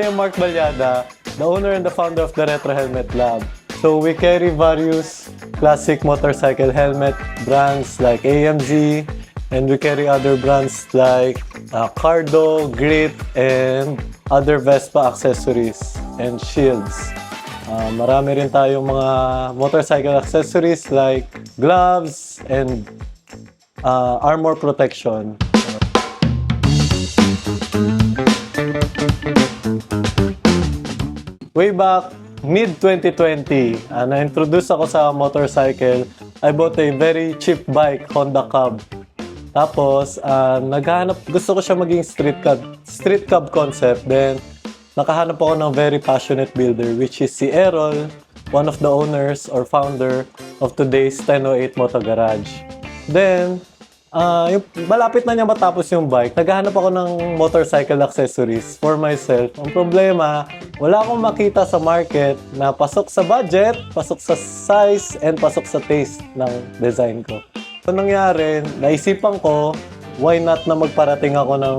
I am Mark Balyada, the owner and the founder of the Retro Helmet Lab. So we carry various classic motorcycle helmet brands like AMZ, and we carry other brands like Cardo, Grip, and other Vespa accessories and shields. Marami rin tayong mga motorcycle accessories like gloves and armor protection. Way back mid-2020, na-introduce ako sa motorcycle. I bought a very cheap bike, Honda Cub. Tapos, gusto ko siya maging street cub concept. Then, nakahanap ako ng very passionate builder, which is si Errol, one of the owners or founder of today's 1008 Moto Garage. Then, malapit na niya matapos yung bike, naghahanap ako ng motorcycle accessories for myself. Ang problema, wala akong makita sa market na pasok sa budget, pasok sa size, and pasok sa taste ng design ko. So, nangyari, naisipan ko, why not na magparating ako ng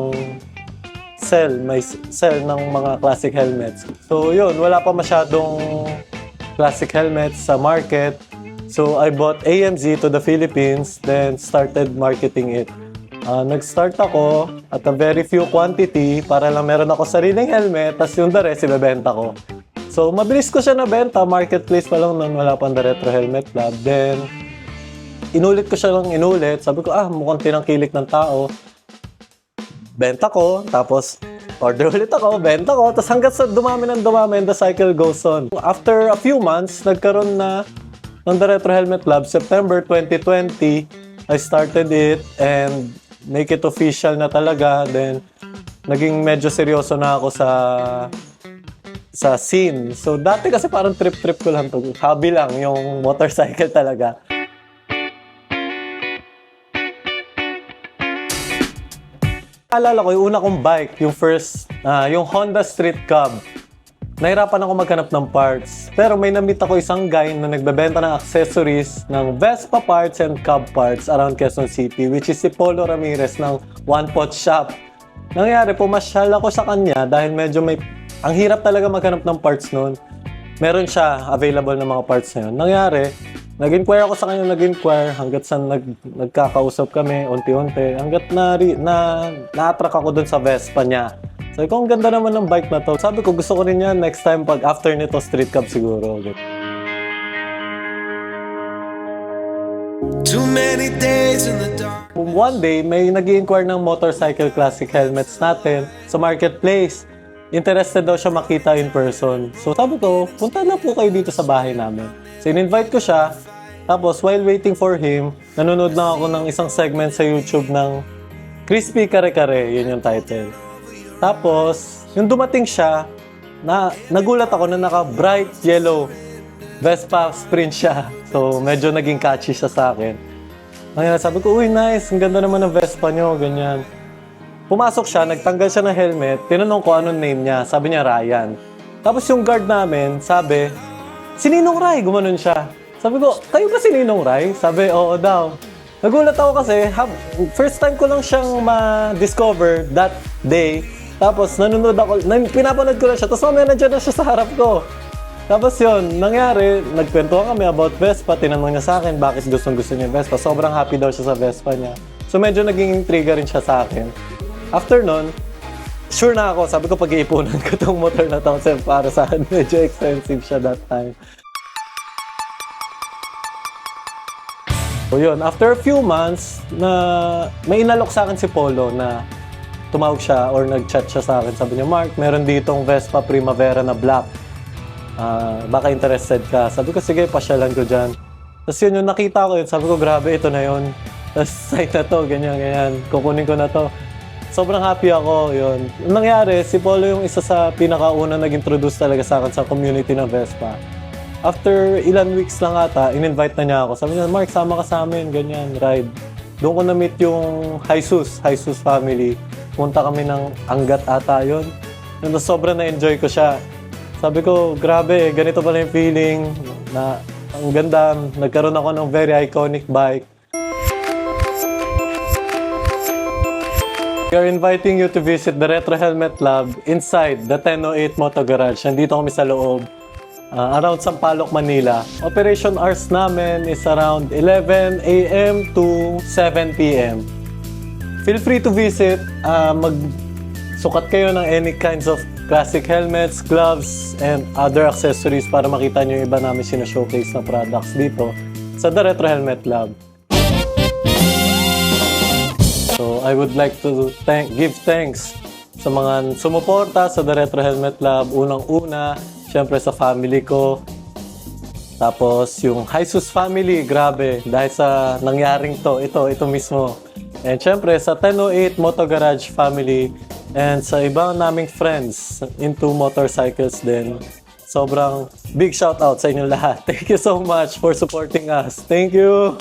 may sell ng mga classic helmets. So yun, wala pa masyadong classic helmets sa market. So I bought AMZ to the Philippines, then started marketing it. Nag-start ako at a very few quantity para lang meron ako sariling helmet, tas yung the rest, ibebenta ko. So mabilis ko siya nabenta, marketplace pa lang nung wala pang the Retro Helmet Lab. Then, inulit ko siya lang inulit. Sabi ko, mukhang tinangkilik ng tao. Benta ko, tapos order ulit ako, benta ko, tapos hanggang sa dumami ng dumami, and the cycle goes on. After a few months, nagkaroon na ng The Retro Helmet Lab, September 2020, I started it and make it official na talaga. Then, naging medyo seryoso na ako sa scene. So, dati kasi parang trip-trip ko lang to. Hobby lang, yung motorcycle talaga. Alala ko, yung una kong bike, yung yung Honda Street Cub. Nahirapan ako maghanap ng parts. Pero may na-meet ako isang guy na nagbebenta ng accessories ng Vespa parts and Cub parts around Quezon City, which is si Polo Ramirez ng One Pot Shop. Nangyari, pumasyal ako sa kanya dahil medyo ang hirap talaga maghanap ng parts noon. Meron siya available na mga parts na yun. Nangyari, nag-inquire ako sa kanya, hanggat sa nagkakausap kami, unti-unti, hanggat na-attract ako dun sa Vespa niya. Sabi ko, ang ganda naman ng bike na to. Sabi ko, gusto ko rin yan next time pag after nito, street cub siguro. Too many days in the dark. One day, may nag-i-inquire ng motorcycle classic helmets natin sa marketplace. Interested daw siya makita in person. So sabi ko, punta na po kayo dito sa bahay namin. So in-invite ko siya. Tapos while waiting for him, nanonood na ako ng isang segment sa YouTube ng Crispy Kare Kare. Yun yung title. Tapos, yung dumating siya, nagulat ako na naka-bright yellow Vespa Sprint siya. So medyo naging catchy siya sa akin. Ngayon, sabi ko, uy, nice. Ang ganda naman ng Vespa nyo. Ganyan. Pumasok siya, nagtanggal siya ng helmet. Tinanong ko anong name niya. Sabi niya, Ryan. Tapos yung guard namin, sabi, si Ninong Ray, gumanon siya. Sabi ko, kayo ba si Ninong Ray? Sabi, oo daw. Nagulat ako kasi, first time ko lang siyang ma-discover that day. Tapos nanonood ako, pinapanood ko na siya, tapos mamaya nandiyan na siya sa harap ko. Tapos yun, nangyari, nagkwentuhan kami about Vespa, tinanong niya sa akin bakit gustong-gusto niya yung Vespa. Sobrang happy daw siya sa Vespa niya. So medyo naging intriga rin siya sa akin. After nun, sure na ako, sabi ko pag-iipunan ko tong motor na to kasi para sa akin medyo expensive siya that time. So yun, after a few months, may inalok sa akin si Polo na tumawag siya or nag-chat siya sa akin. Sabi niya, Mark, meron ditong Vespa Primavera na black. Baka interested ka. Sabi ko, sige, pasyalan ko dyan. Tapos yun, yung nakita ko yun, sabi ko, grabe, ito na yun. Tapos site na to, ganyan. Kukunin ko na to. Sobrang happy ako, yun. Yung nangyari, si Polo yung isa sa pinakauna nag-introduce talaga sa akin sa community ng Vespa. After ilan weeks lang ata, in-invite na niya ako. Sabi niya, Mark, sama ka sa amin, ganyan, ride. Doon ko na-meet yung Jesus family. Punta kami ng Angat ata yun. Sobrang na-enjoy ko siya. Sabi ko, grabe, ganito pala yung feeling na ang ganda. Nagkaroon ako ng very iconic bike. We are inviting you to visit the Retro Helmet Lab inside the 1008 Moto Garage. Nandito kami sa loob, around Sampaloc, Manila. Operation hours namin is around 11 a.m. to 7 p.m. Feel free to visit. Magsukat kayo ng any kinds of classic helmets, gloves, and other accessories para makita nyo yung iba namin sinashowcase na products dito sa The Retro Helmet Lab. So, I would like to give thanks sa mga sumuporta sa The Retro Helmet Lab. Unang-una, syempre sa family ko. Tapos, yung Jesus family, grabe. Dahil sa nangyaring ito mismo. And syempre, sa 1008 Moto Garage family and sa ibang naming friends into motorcycles din. Sobrang big shout out sa inyong lahat. Thank you so much for supporting us. Thank you!